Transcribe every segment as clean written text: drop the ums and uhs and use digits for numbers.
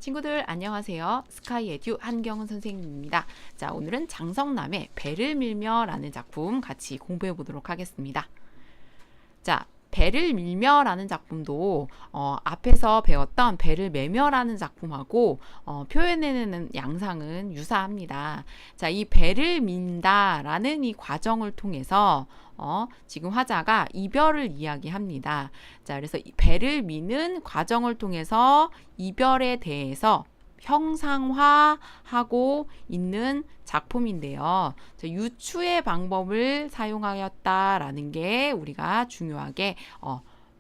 친구들 안녕하세요. 스카이에듀 한경은 선생님입니다. 자, 오늘은 장성남의 배를 밀며라는 작품 같이 공부해 보도록 하겠습니다. 자, 배를 밀며라는 작품도 앞에서 배웠던 배를 매며라는 작품하고 표현해내는 양상은 유사합니다. 자, 이 배를 민다라는 이 과정을 통해서 지금 화자가 이별을 이야기합니다. 자, 그래서 이 배를 미는 과정을 통해서 이별에 대해서 형상화하고 있는 작품인데요. 유추의 방법을 사용하였다라는 게 우리가 중요하게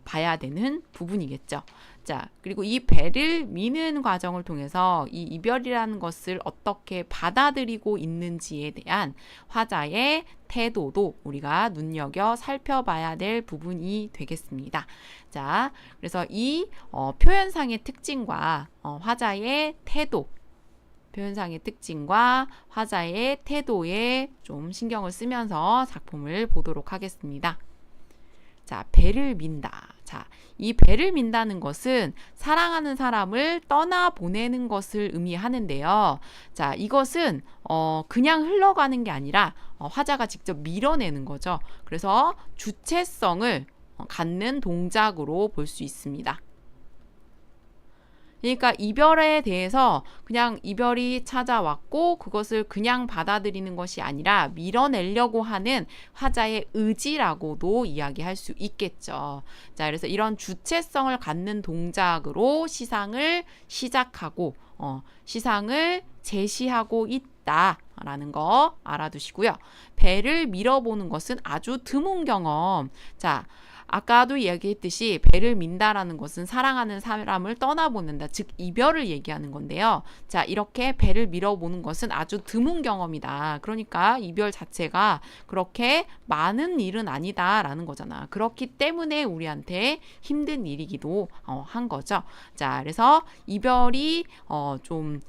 봐야 되는 부분이겠죠. 자, 그리고 이 배를 미는 과정을 통해서 이 이별이라는 것을 어떻게 받아들이고 있는지에 대한 화자의 태도도 우리가 눈여겨 살펴봐야 될 부분이 되겠습니다. 자, 그래서 이 표현상의 특징과 화자의 태도, 표현상의 특징과 화자의 태도에 좀 신경을 쓰면서 작품을 보도록 하겠습니다. 자, 배를 민다. 자, 이 배를 민다는 것은 사랑하는 사람을 떠나보내는 것을 의미하는데요. 자, 이것은 그냥 흘러가는 게 아니라 화자가 직접 밀어내는 거죠. 그래서 주체성을 갖는 동작으로 볼 수 있습니다. 그러니까 이별에 대해서 그냥 이별이 찾아왔고 그것을 그냥 받아들이는 것이 아니라 밀어내려고 하는 화자의 의지라고도 이야기할 수 있겠죠. 자, 그래서 이런 주체성을 갖는 동작으로 시상을 시작하고 시상을 제시하고 있다라는 거 알아두시고요. 배를 밀어보는 것은 아주 드문 경험. 자, 아까도 이야기했듯이 배를 민다라는 것은 사랑하는 사람을 떠나보낸다, 즉 이별을 얘기하는 건데요. 자, 이렇게 배를 밀어보는 것은 아주 드문 경험이다. 그러니까 이별 자체가 그렇게 많은 일은 아니다라는 거잖아. 그렇기 때문에 우리한테 힘든 일이기도 한 거죠. 자, 그래서 이별이 좀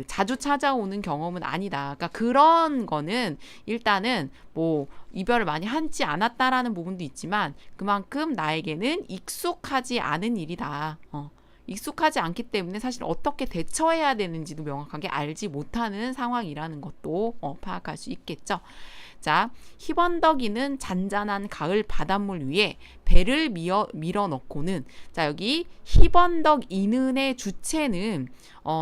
자주 찾아오는 경험은 아니다. 그러니까 그런 거는 일단은 뭐 이별을 많이 하지 않았다라는 부분도 있지만 그만큼 나에게는 익숙하지 않은 일이다. 익숙하지 않기 때문에 사실 어떻게 대처해야 되는지도 명확하게 알지 못하는 상황이라는 것도 파악할 수 있겠죠. 자, 희번덕이는 잔잔한 가을 바닷물 위에 배를 밀어 넣고는, 자, 여기 희번덕이는의 주체는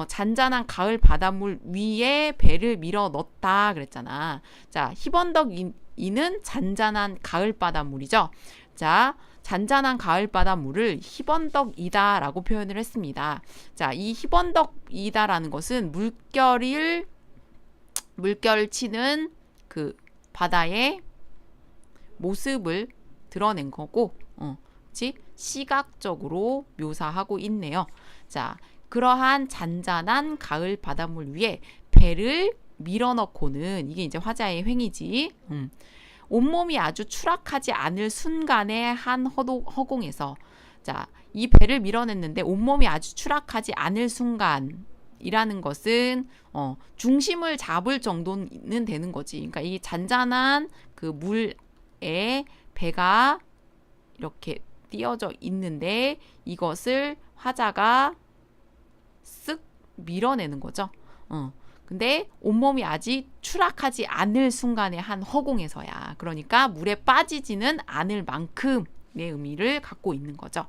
잔잔한 가을 바닷물 위에 배를 밀어 넣었다 그랬잖아. 자, 희번덕이는 잔잔한 가을 바닷물이죠. 자, 잔잔한 가을 바닷물을 희번덕이다라고 표현을 했습니다. 자, 이 희번덕이다라는 것은 물결을 치는 그 바다의 모습을 드러낸 거고, 시각적으로 묘사하고 있네요. 자, 그러한 잔잔한 가을 바닷물 위에 배를 밀어넣고는, 이게 이제 화자의 행위지. 온몸이 아주 추락하지 않을 순간의 한 허공에서, 자, 이 배를 밀어냈는데 온몸이 아주 추락하지 않을 순간이라는 것은 중심을 잡을 정도는 되는 거지. 그러니까 이 잔잔한 그 물에 배가 이렇게 띄어져 있는데 이것을 화자가 쓱 밀어내는 거죠. 근데 온몸이 아직 추락하지 않을 순간의 한 허공에서야. 그러니까 물에 빠지지는 않을 만큼의 의미를 갖고 있는 거죠.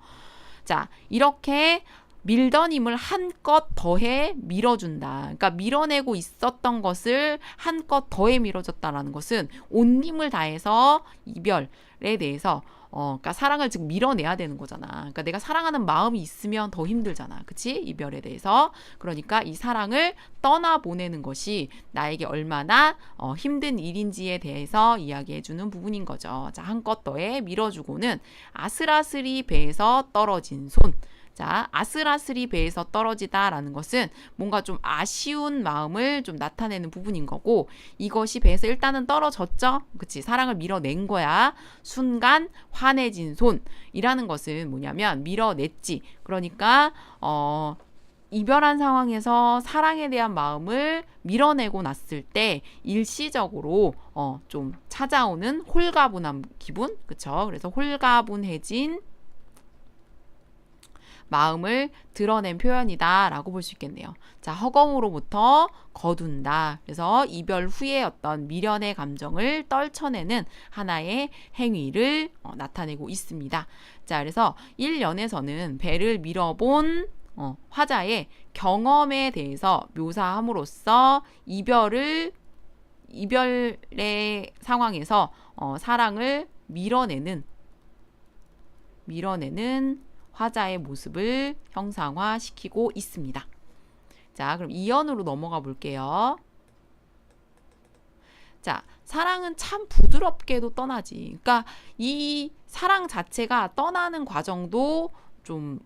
자, 이렇게 밀던 힘을 한껏 더해 밀어준다. 그러니까 밀어내고 있었던 것을 한껏 더해 밀어줬다라는 것은 온 힘을 다해서 이별에 대해서 그러니까 사랑을 즉 밀어내야 되는 거잖아. 그러니까 내가 사랑하는 마음이 있으면 더 힘들잖아. 그치? 이별에 대해서. 그러니까 이 사랑을 떠나보내는 것이 나에게 얼마나 힘든 일인지에 대해서 이야기해주는 부분인 거죠. 자, 한껏 더해 밀어주고는 아슬아슬이 배에서 떨어진 손. 자, 아슬아슬이 배에서 떨어지다라는 것은 뭔가 좀 아쉬운 마음을 좀 나타내는 부분인 거고, 이것이 배에서 일단은 떨어졌죠? 그치? 사랑을 밀어낸 거야. 순간 환해진 손이라는 것은 뭐냐면 밀어냈지. 그러니까 이별한 상황에서 사랑에 대한 마음을 밀어내고 났을 때 일시적으로 좀 찾아오는 홀가분한 기분, 그쵸? 그래서 홀가분해진 마음을 드러낸 표현이다라고 볼 수 있겠네요. 자, 허공으로부터 거둔다. 그래서 이별 후에 어떤 미련의 감정을 떨쳐내는 하나의 행위를 나타내고 있습니다. 자, 그래서 1년에서는 배를 밀어본 화자의 경험에 대해서 묘사함으로써 이별의 상황에서 사랑을 밀어내는 화자의 모습을 형상화시키고 있습니다. 자, 그럼 이연으로 넘어가 볼게요. 자, 사랑은 참 부드럽게도 떠나지. 그러니까 이 사랑 자체가 떠나는 과정도 좀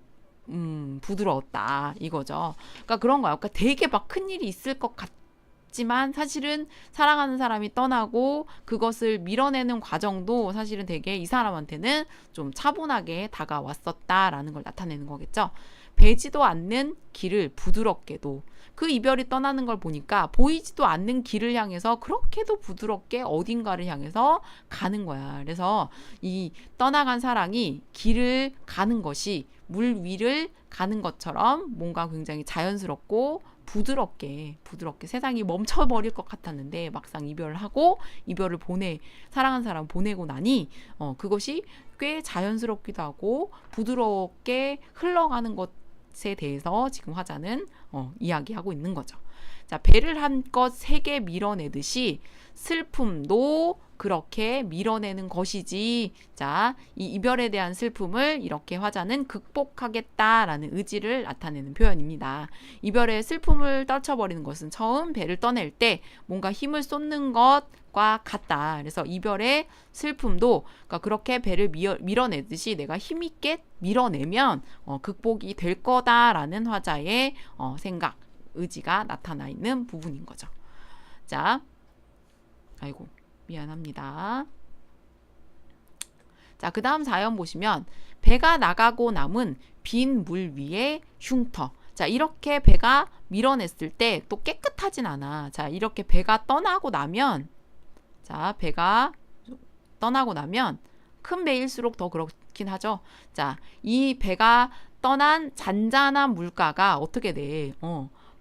부드러웠다 이거죠. 그러니까 그런 거야. 그러니까 되게 막 큰일이 있을 것 같지만 사실은 사랑하는 사람이 떠나고 그것을 밀어내는 과정도 사실은 되게 이 사람한테는 좀 차분하게 다가왔었다라는 걸 나타내는 거겠죠. 배지도 않는 길을 부드럽게도, 그 이별이 떠나는 걸 보니까 보이지도 않는 길을 향해서 그렇게도 부드럽게 어딘가를 향해서 가는 거야. 그래서 이 떠나간 사랑이 길을 가는 것이 물 위를 가는 것처럼 뭔가 굉장히 자연스럽고 부드럽게 세상이 멈춰버릴 것 같았는데 막상 이별하고 사랑한 사람 보내고 나니 그것이 꽤 자연스럽기도 하고 부드럽게 흘러가는 것에 대해서 지금 화자는 이야기하고 있는 거죠. 자, 배를 한껏 세게 밀어내듯이 슬픔도 그렇게 밀어내는 것이지. 자, 이 이별에 대한 슬픔을 이렇게 화자는 극복하겠다라는 의지를 나타내는 표현입니다. 이별의 슬픔을 떨쳐버리는 것은 처음 배를 떠낼 때 뭔가 힘을 쏟는 것과 같다. 그래서 이별의 슬픔도 그러니까 그렇게 배를 밀어내듯이 내가 힘있게 밀어내면 극복이 될 거다라는 화자의 생각, 의지가 나타나 있는 부분인 거죠. 자, 아이고 미안합니다. 자, 그 다음 사연 보시면 배가 나가고 남은 빈 물 위에 흉터. 자, 이렇게 배가 밀어냈을 때 또 깨끗하진 않아. 자, 이렇게 배가 떠나고 나면 큰 배일수록 더 그렇긴 하죠. 자, 이 배가 떠난 잔잔한 물가가 어떻게 돼?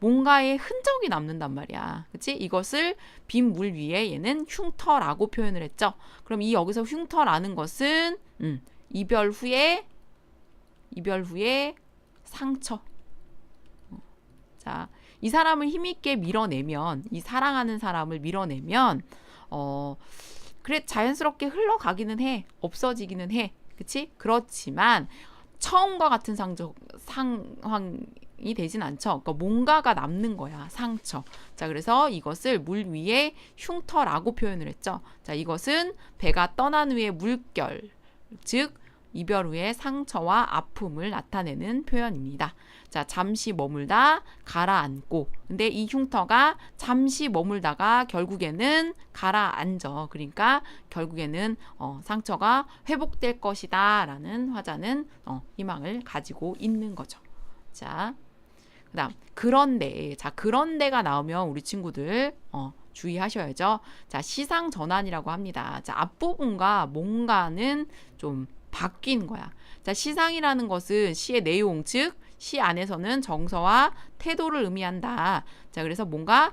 뭔가의 흔적이 남는단 말이야. 그치? 이것을 빈 물 위에 얘는 흉터라고 표현을 했죠. 그럼 이 여기서 흉터라는 것은 이별 후에 상처. 자, 이 사람을 힘있게 밀어내면, 이 사랑하는 사람을 밀어내면 그래 자연스럽게 흘러가기는 해. 없어지기는 해. 그치? 그렇지만 처음과 같은 상황이 되진 않죠. 그러니까 뭔가가 남는 거야. 상처. 자, 그래서 이것을 물 위에 흉터라고 표현을 했죠. 자, 이것은 배가 떠난 후의 물결, 즉 이별 후의 상처와 아픔을 나타내는 표현입니다. 자, 잠시 머물다 가라앉고, 근데 이 흉터가 잠시 머물다가 결국에는 가라앉아. 그러니까 결국에는 상처가 회복될 것이다 라는 화자는 희망을 가지고 있는 거죠. 자, 그 다음 그런데가 나오면 우리 친구들 주의하셔야죠. 자, 시상 전환이라고 합니다. 자, 앞부분과 뭔가는 좀 바뀐 거야. 자, 시상이라는 것은 시의 내용, 즉 시 안에서는 정서와 태도를 의미한다. 자, 그래서 뭔가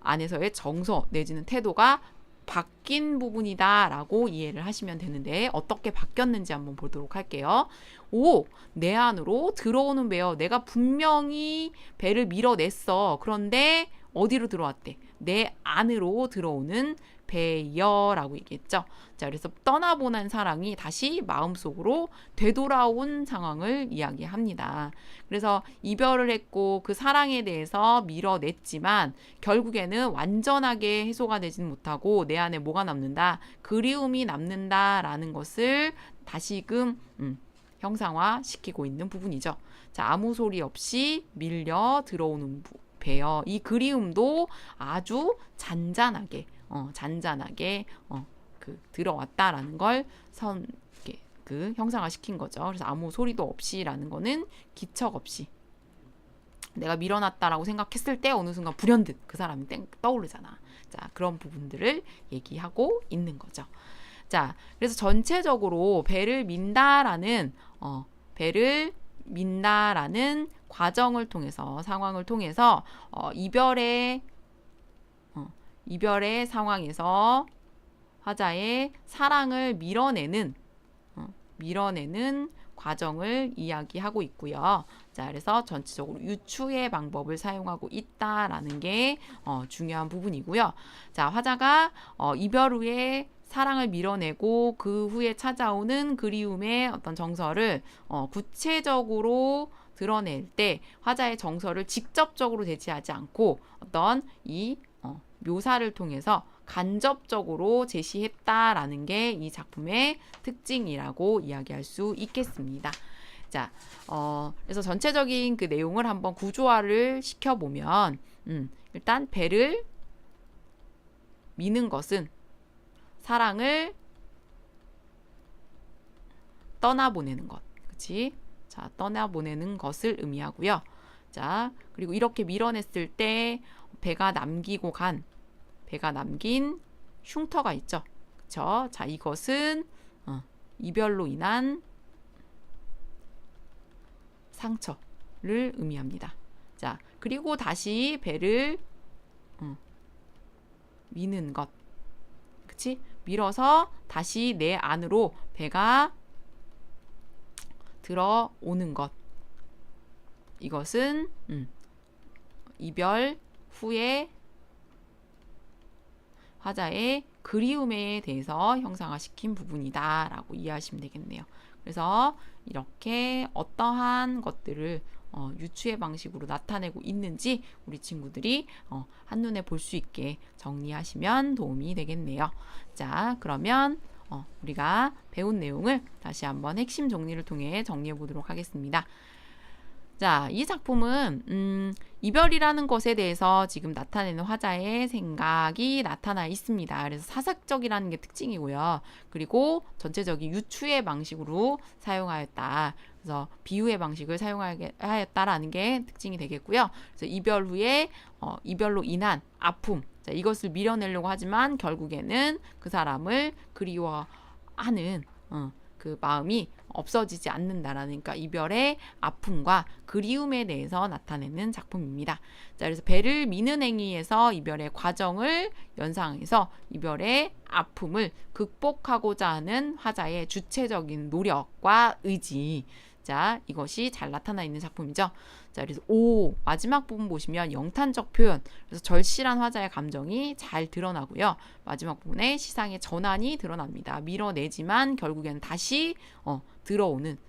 안에서의 정서 내지는 태도가 바뀐 부분이다 라고 이해를 하시면 되는데 어떻게 바뀌었는지 한번 보도록 할게요. 내 안으로 들어오는 배여. 내가 분명히 배를 밀어냈어. 그런데 어디로 들어왔대? 내 안으로 들어오는 배여라고 얘기했죠. 자, 그래서 떠나보낸 사랑이 다시 마음속으로 되돌아온 상황을 이야기합니다. 그래서 이별을 했고 그 사랑에 대해서 밀어냈지만 결국에는 완전하게 해소가 되지는 못하고 내 안에 뭐가 남는다? 그리움이 남는다라는 것을 다시금 형상화시키고 있는 부분이죠. 자, 아무 소리 없이 밀려 들어오는 배여. 이 그리움도 아주 잔잔하게 들어왔다라는 걸 형상화시킨 거죠. 그래서 아무 소리도 없이라는 거는 기척 없이 내가 밀어놨다라고 생각했을 때 어느 순간 불현듯 그 사람이 떠오르잖아. 자, 그런 부분들을 얘기하고 있는 거죠. 자, 그래서 전체적으로 배를 민다라는 배를 민다라는 과정을 통해서 상황을 통해서 이별의 상황에서 화자의 사랑을 밀어내는 과정을 이야기하고 있고요. 자, 그래서 전체적으로 유추의 방법을 사용하고 있다라는 게 중요한 부분이고요. 자, 화자가 이별 후에 사랑을 밀어내고 그 후에 찾아오는 그리움의 어떤 정서를 구체적으로 드러낼 때 화자의 정서를 직접적으로 대체하지 않고 어떤 이 묘사를 통해서 간접적으로 제시했다라는 게 이 작품의 특징이라고 이야기할 수 있겠습니다. 자, 그래서 전체적인 그 내용을 한번 구조화를 시켜보면, 일단 배를 미는 것은 사랑을 떠나보내는 것, 그치? 자, 떠나보내는 것을 의미하고요. 자, 그리고 이렇게 밀어냈을 때 배가 남긴 흉터가 있죠. 그쵸? 자, 이것은 이별로 인한 상처를 의미합니다. 자, 그리고 다시 배를 미는 것. 그치? 밀어서 다시 내 안으로 배가 들어오는 것. 이것은 이별 후에 화자의 그리움에 대해서 형상화시킨 부분이다 라고 이해하시면 되겠네요. 그래서 이렇게 어떠한 것들을 유추의 방식으로 나타내고 있는지 우리 친구들이 한눈에 볼 수 있게 정리하시면 도움이 되겠네요. 자, 그러면 우리가 배운 내용을 다시 한번 핵심 정리를 통해 정리해 보도록 하겠습니다. 자, 이 작품은 이별이라는 것에 대해서 지금 나타내는 화자의 생각이 나타나 있습니다. 그래서 사색적이라는 게 특징이고요. 그리고 전체적인 유추의 방식으로 사용하였다. 그래서 비유의 방식을 사용하였다라는 게 특징이 되겠고요. 그래서 이별 후에 이별로 인한 아픔, 자, 이것을 밀어내려고 하지만 결국에는 그 사람을 그리워하는 그 마음이 없어지지 않는다라는, 그러니까 이별의 아픔과 그리움에 대해서 나타내는 작품입니다. 자, 그래서 배를 미는 행위에서 이별의 과정을 연상해서 이별의 아픔을 극복하고자 하는 화자의 주체적인 노력과 의지, 자, 이것이 잘 나타나 있는 작품이죠. 자, 그래서 마지막 부분 보시면 영탄적 표현, 그래서 절실한 화자의 감정이 잘 드러나고요. 마지막 부분에 시상의 전환이 드러납니다. 밀어내지만 결국에는 다시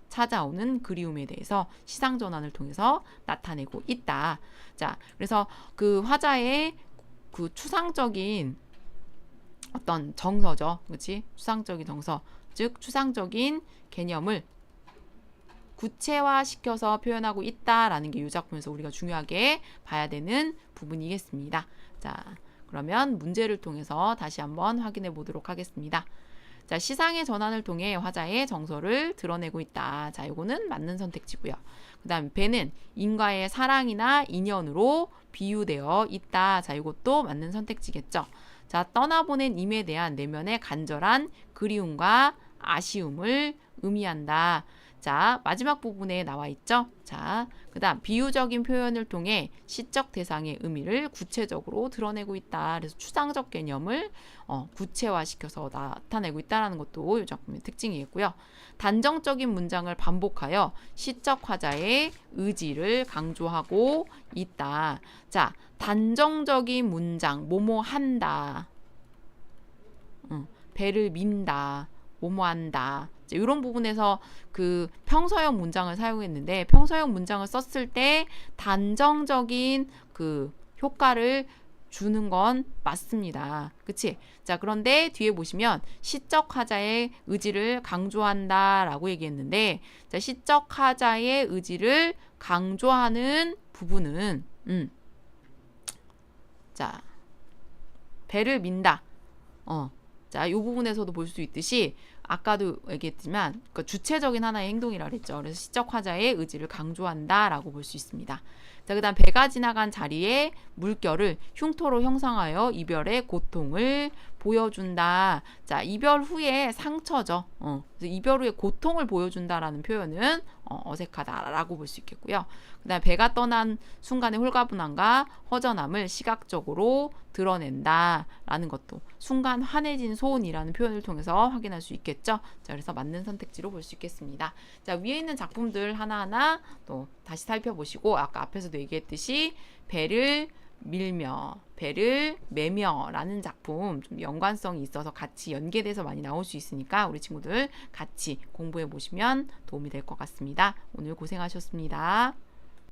찾아오는 그리움에 대해서 시상 전환을 통해서 나타내고 있다. 자, 그래서 그 화자의 그 추상적인 어떤 정서죠, 그렇지? 추상적인 정서, 즉 추상적인 개념을 구체화시켜서 표현하고 있다라는 게 이 작품에서 우리가 중요하게 봐야 되는 부분이겠습니다. 자, 그러면 문제를 통해서 다시 한번 확인해 보도록 하겠습니다. 자, 시상의 전환을 통해 화자의 정서를 드러내고 있다. 자, 이거는 맞는 선택지고요. 그 다음 배는 인과의 사랑이나 인연으로 비유되어 있다. 자, 이것도 맞는 선택지겠죠. 자, 떠나보낸 임에 대한 내면의 간절한 그리움과 아쉬움을 의미한다. 자, 마지막 부분에 나와 있죠. 자, 그 다음 비유적인 표현을 통해 시적 대상의 의미를 구체적으로 드러내고 있다. 그래서 추상적 개념을 구체화시켜서 나타내고 있다는 것도 이 작품의 특징이겠고요. 단정적인 문장을 반복하여 시적 화자의 의지를 강조하고 있다. 자, 단정적인 문장, 뭐뭐 한다, 배를 민다, 뭐뭐 한다. 이런 부분에서 그 평서형 문장을 사용했는데, 평서형 문장을 썼을 때 단정적인 그 효과를 주는 건 맞습니다. 그치? 자, 그런데 뒤에 보시면 시적 화자의 의지를 강조한다 라고 얘기했는데, 자, 시적 화자의 의지를 강조하는 부분은 자, 배를 민다. 자, 이 부분에서도 볼 수 있듯이 아까도 얘기했지만 그러니까 주체적인 하나의 행동이라 그랬죠. 그래서 시적 화자의 의지를 강조한다라고 볼 수 있습니다. 자, 그다음 배가 지나간 자리에 물결을 흉터로 형상하여 이별의 고통을 보여준다. 자, 이별 후에 상처죠. 그래서 이별 후에 고통을 보여준다라는 표현은 어색하다라고 볼 수 있겠고요. 그다음에 배가 떠난 순간의 홀가분함과 허전함을 시각적으로 드러낸다라는 것도 순간 환해진 소은이라는 표현을 통해서 확인할 수 있겠죠. 자, 그래서 맞는 선택지로 볼 수 있겠습니다. 자, 위에 있는 작품들 하나하나 또 다시 살펴보시고 아까 앞에서도 얘기했듯이 배를 밀며 배를 매며 라는 작품 좀 연관성이 있어서 같이 연계돼서 많이 나올 수 있으니까 우리 친구들 같이 공부해 보시면 도움이 될 것 같습니다. 오늘 고생하셨습니다.